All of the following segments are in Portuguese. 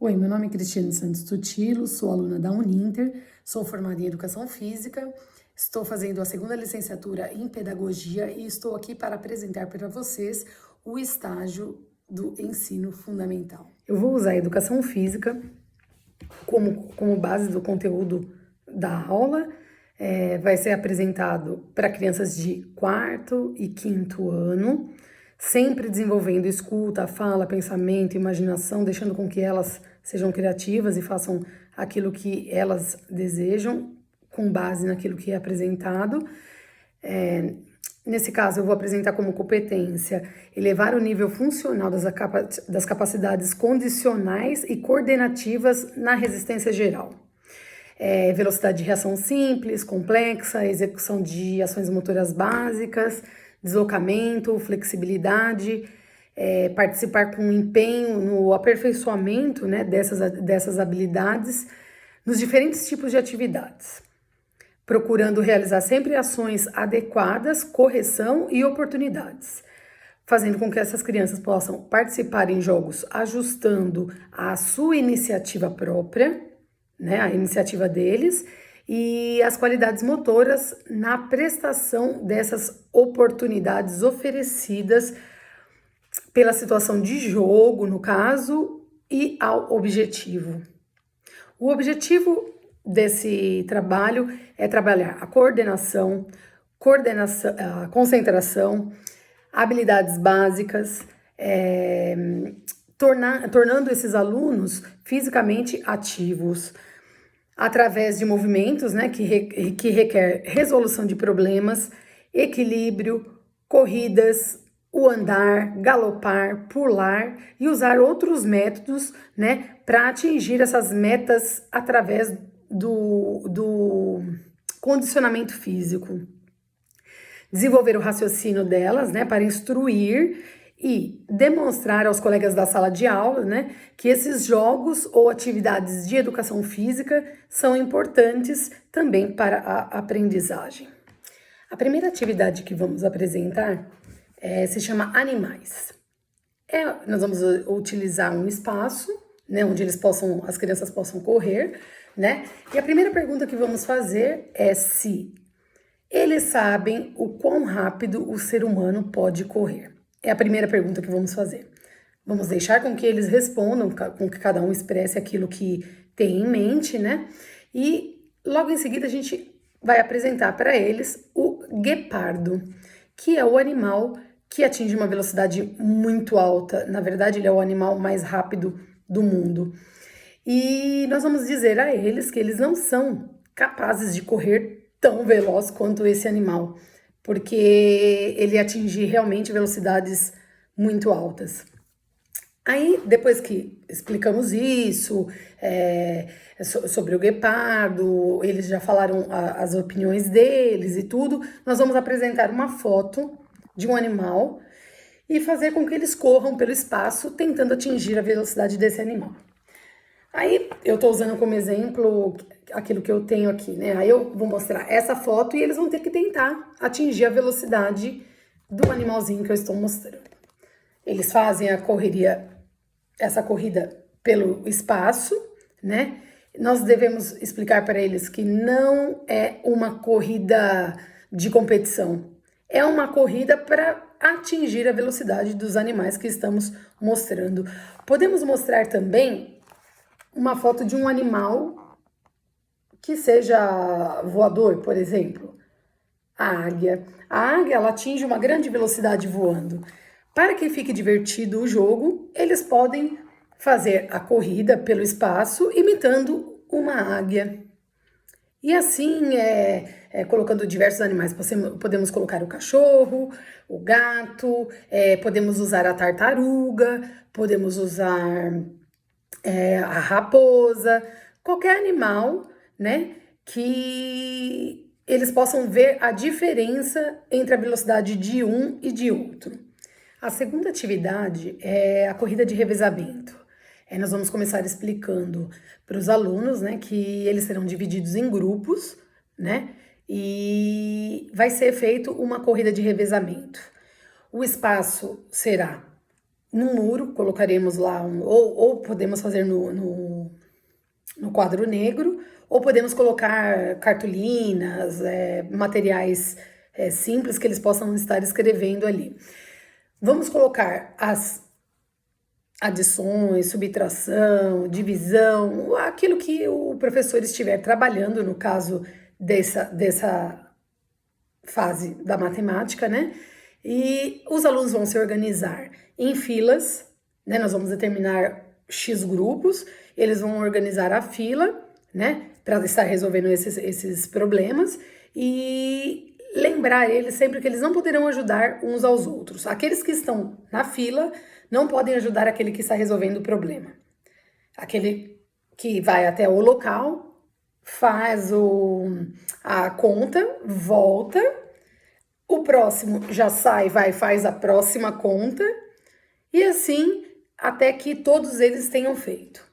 Oi, meu nome é Cristiane Santos Tutilo, sou aluna da Uninter, sou formada em Educação Física, estou fazendo a segunda licenciatura em Pedagogia e estou aqui para apresentar para vocês o estágio do ensino fundamental. Eu vou usar a Educação Física como base do conteúdo da aula. Vai ser apresentado para crianças de 4º e 5º ano, sempre desenvolvendo escuta, fala, pensamento, imaginação, deixando com que elas sejam criativas e façam aquilo que elas desejam, com base naquilo que é apresentado. Nesse caso, eu vou apresentar como competência elevar o nível funcional das capacidades condicionais e coordenativas na resistência geral. Velocidade de reação simples, complexa, execução de ações motoras básicas, deslocamento, flexibilidade, participar com empenho no aperfeiçoamento, né, dessas habilidades nos diferentes tipos de atividades, procurando realizar sempre ações adequadas, correção e oportunidades, fazendo com que essas crianças possam participar em jogos ajustando a sua iniciativa própria, né, a iniciativa deles, e as qualidades motoras na prestação dessas oportunidades oferecidas pela situação de jogo, no caso, e ao objetivo. O objetivo desse trabalho é trabalhar a coordenação, a concentração, habilidades básicas, tornando esses alunos fisicamente ativos, através de movimentos, né, que requer resolução de problemas, equilíbrio, corridas, o andar, galopar, pular e usar outros métodos, né, para atingir essas metas através do condicionamento físico. Desenvolver o raciocínio delas, né, para instruir e demonstrar aos colegas da sala de aula, né, que esses jogos ou atividades de educação física são importantes também para a aprendizagem. A primeira atividade que vamos apresentar se chama Animais. Nós vamos utilizar um espaço, né, onde as crianças possam correr, né? E a primeira pergunta que vamos fazer é se eles sabem o quão rápido o ser humano pode correr. É a primeira pergunta que vamos fazer. Vamos deixar com que eles respondam, com que cada um expresse aquilo que tem em mente, né? E logo em seguida a gente vai apresentar para eles o guepardo, que é o animal que atinge uma velocidade muito alta. Na verdade, ele é o animal mais rápido do mundo. E nós vamos dizer a eles que eles não são capazes de correr tão veloz quanto esse animal, porque ele atinge realmente velocidades muito altas. Aí, depois que explicamos isso, sobre o guepardo, eles já falaram as opiniões deles e tudo, nós vamos apresentar uma foto de um animal e fazer com que eles corram pelo espaço tentando atingir a velocidade desse animal. Aí eu tô usando como exemplo aquilo que eu tenho aqui, né? Aí eu vou mostrar essa foto e eles vão ter que tentar atingir a velocidade do animalzinho que eu estou mostrando. Eles fazem essa corrida pelo espaço, né? Nós devemos explicar para eles que não é uma corrida de competição, é uma corrida para atingir a velocidade dos animais que estamos mostrando. Podemos mostrar também uma foto de um animal que seja voador, por exemplo. A águia. A águia, ela atinge uma grande velocidade voando. Para que fique divertido o jogo, eles podem fazer a corrida pelo espaço imitando uma águia. E assim, colocando diversos animais, podemos colocar o cachorro, o gato, podemos usar a tartaruga, podemos usar a raposa, qualquer animal, né, que eles possam ver a diferença entre a velocidade de um e de outro. A segunda atividade é a corrida de revezamento. Nós vamos começar explicando para os alunos, né, que eles serão divididos em grupos, né, e vai ser feito uma corrida de revezamento. O espaço será no muro, colocaremos lá, ou podemos fazer no quadro negro, ou podemos colocar cartolinas, materiais simples que eles possam estar escrevendo ali. Vamos colocar as adições, subtração, divisão, aquilo que o professor estiver trabalhando, no caso dessa fase da matemática, né? E os alunos vão se organizar em filas, né? Nós vamos determinar X grupos, eles vão organizar a fila, né? Para estar resolvendo esses problemas e lembrar eles sempre que eles não poderão ajudar uns aos outros. Aqueles que estão na fila não podem ajudar aquele que está resolvendo o problema. Aquele que vai até o local, faz a conta, volta, o próximo já sai, faz a próxima conta, e assim até que todos eles tenham feito.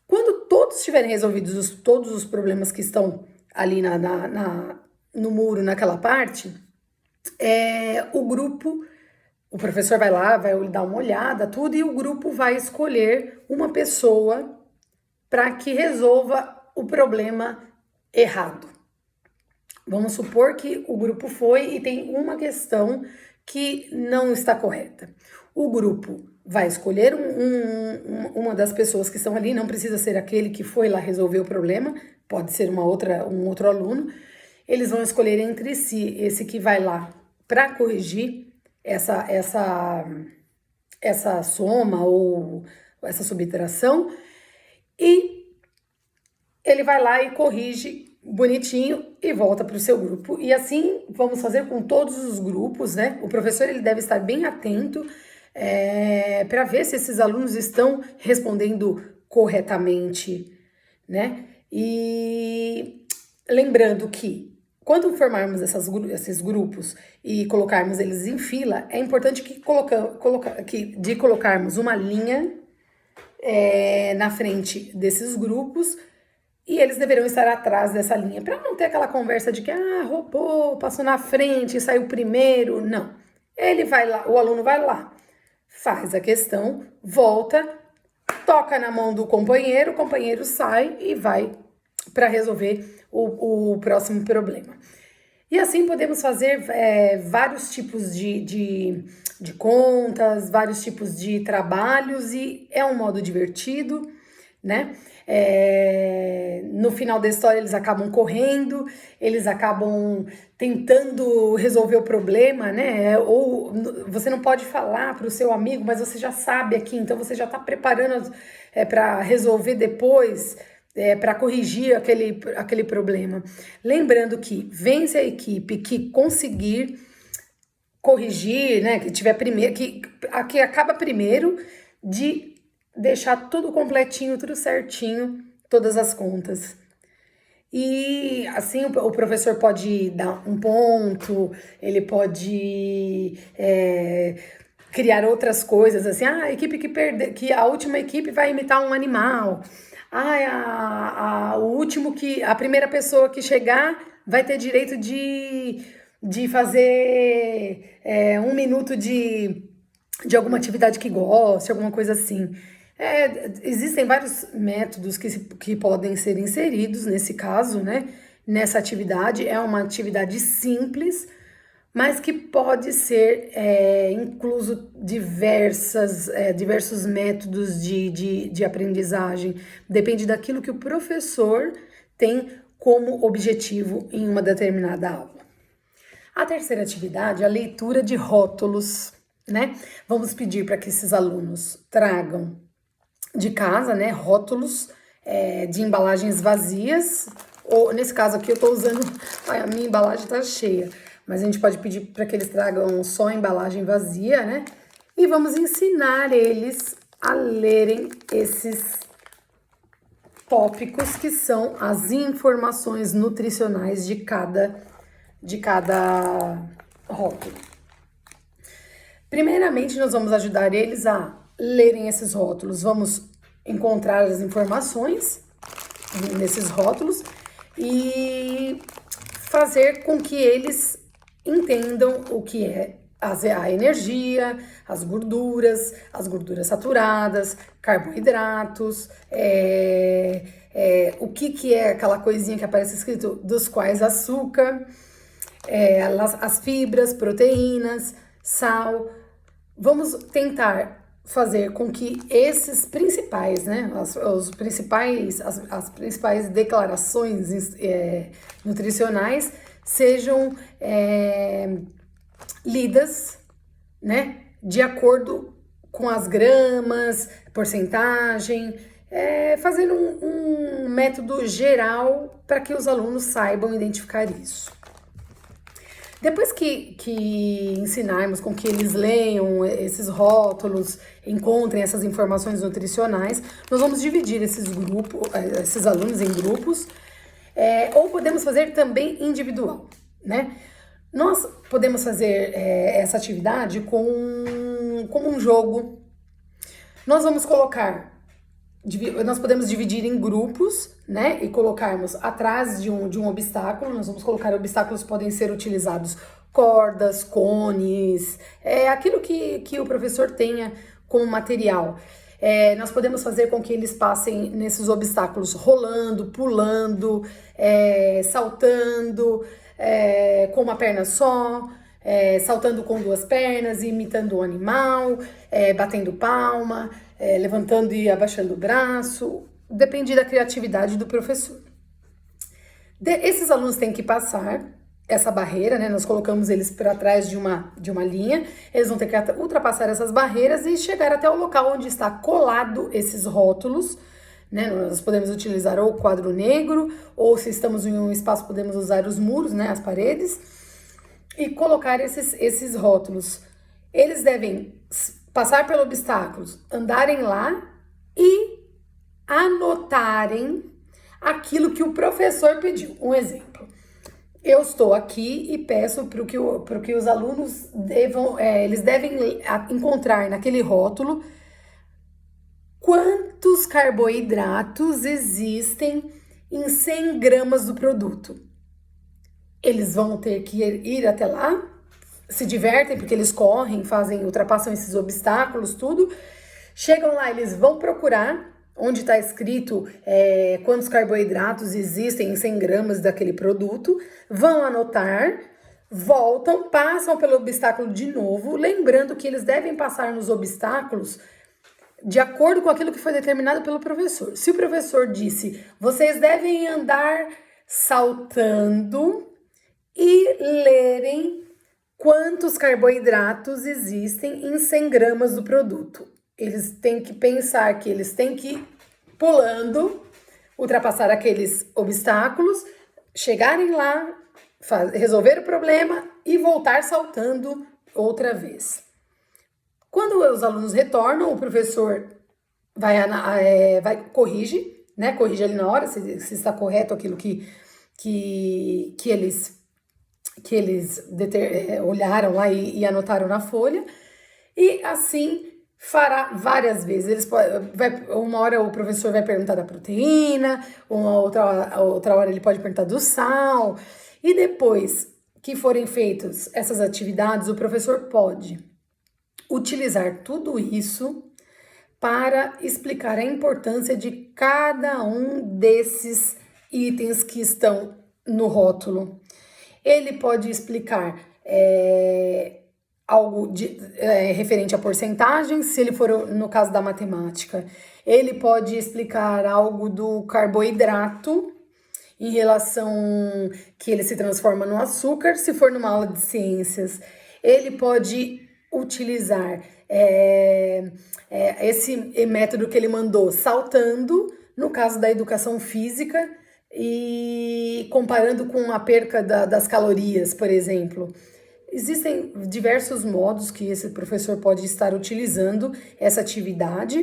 Quando todos tiverem resolvidos todos os problemas que estão ali no muro, naquela parte, o professor vai lá, vai dar uma olhada, tudo, e o grupo vai escolher uma pessoa para que resolva o problema errado. Vamos supor que o grupo foi e tem uma questão que não está correta. O grupo vai escolher uma das pessoas que estão ali, não precisa ser aquele que foi lá resolver o problema, pode ser um outro aluno. Eles vão escolher entre si esse que vai lá para corrigir essa soma ou essa subtração, e ele vai lá e corrige bonitinho e volta para o seu grupo. E assim vamos fazer com todos os grupos, né? O professor ele deve estar bem atento para ver se esses alunos estão respondendo corretamente, né? E lembrando que quando formarmos esses grupos e colocarmos eles em fila, é importante que colocarmos uma linha na frente desses grupos, e eles deverão estar atrás dessa linha, para não ter aquela conversa de que roubou, passou na frente, saiu primeiro. Não. Ele vai lá, o aluno vai lá, faz a questão, volta, toca na mão do companheiro, o companheiro sai e vai para resolver o próximo problema. E assim podemos fazer vários tipos de contas, vários tipos de trabalhos, e é um modo divertido, né? No final da história eles acabam correndo, eles acabam tentando resolver o problema, né? Ou você não pode falar para o seu amigo, mas você já sabe aqui, então você já está preparando para resolver depois, para corrigir aquele problema. Lembrando que vence a equipe que conseguir corrigir, né? Que tiver primeiro, que acaba primeiro de deixar tudo completinho, tudo certinho, todas as contas. E assim o professor pode dar um ponto, ele pode criar outras coisas, assim, a equipe que a última equipe vai imitar um animal. A primeira pessoa que chegar vai ter direito de fazer 1 minuto de alguma atividade que goste, alguma coisa assim. Existem vários métodos que podem ser inseridos nesse caso, né? Nessa atividade. É uma atividade simples, mas que pode ser incluso diversos métodos de aprendizagem. Depende daquilo que o professor tem como objetivo em uma determinada aula. A terceira atividade é a leitura de rótulos, né? Vamos pedir para que esses alunos tragam de casa, né, rótulos de embalagens vazias, ou nesse caso aqui eu tô usando, a minha embalagem tá cheia, mas a gente pode pedir para que eles tragam só a embalagem vazia, né? E vamos ensinar eles a lerem esses tópicos que são as informações nutricionais de cada rótulo. Primeiramente, nós vamos ajudar eles a lerem esses rótulos. Vamos encontrar as informações nesses rótulos e fazer com que eles entendam o que é a energia, as gorduras saturadas, carboidratos, o que é aquela coisinha que aparece escrito, dos quais açúcar, as fibras, proteínas, sal. Vamos tentar fazer com que esses principais, né, as principais declarações nutricionais sejam lidas, né, de acordo com as gramas, porcentagem, fazendo um método geral para que os alunos saibam identificar isso. Depois que ensinarmos com que eles leiam esses rótulos, encontrem essas informações nutricionais, nós vamos dividir esses alunos em grupos, ou podemos fazer também individual, né? Nós podemos fazer essa atividade como um jogo. Nós podemos dividir em grupos, né, e colocarmos atrás de um obstáculo. Nós vamos colocar obstáculos, podem ser utilizados cordas, cones, aquilo que o professor tenha como material. Nós podemos fazer com que eles passem nesses obstáculos rolando, pulando, saltando, com uma perna só, saltando com duas pernas, imitando o animal, batendo palma, levantando e abaixando o braço. Depende da criatividade do professor. Esses alunos têm que passar essa barreira, né? Nós colocamos eles para trás de uma linha, eles vão ter que ultrapassar essas barreiras e chegar até o local onde está colado esses rótulos, né? Nós podemos utilizar ou o quadro negro, ou se estamos em um espaço, podemos usar os muros, né? As paredes, e colocar esses rótulos. Eles devem passar pelos obstáculos, andarem lá e anotarem aquilo que o professor pediu. Um exemplo: eu estou aqui e peço para que os alunos eles devem encontrar naquele rótulo quantos carboidratos existem em 100 gramas do produto. Eles vão ter que ir até lá, se divertem porque eles correm, ultrapassam esses obstáculos, tudo. Chegam lá, eles vão procurar onde está escrito quantos carboidratos existem em 100 gramas daquele produto, vão anotar, voltam, passam pelo obstáculo de novo, lembrando que eles devem passar nos obstáculos de acordo com aquilo que foi determinado pelo professor. Se o professor disse, vocês devem andar saltando e lerem quantos carboidratos existem em 100 gramas do produto. Eles têm que pensar que eles têm que ir pulando, ultrapassar aqueles obstáculos, chegarem lá, resolver o problema e voltar saltando outra vez. Quando os alunos retornam, o professor corrige, né? Corrige ali na hora se está correto aquilo que eles olharam lá e anotaram na folha. E assim fará várias vezes. Uma hora o professor vai perguntar da proteína, outra hora ele pode perguntar do sal. E depois que forem feitas essas atividades, o professor pode utilizar tudo isso para explicar a importância de cada um desses itens que estão no rótulo. Ele pode explicar algo referente à porcentagem, se ele for no caso da matemática. Ele pode explicar algo do carboidrato em relação que ele se transforma no açúcar, se for numa aula de ciências. Ele pode utilizar esse método que ele mandou saltando, no caso da educação física, e comparando com a perca das calorias, por exemplo. Existem diversos modos que esse professor pode estar utilizando essa atividade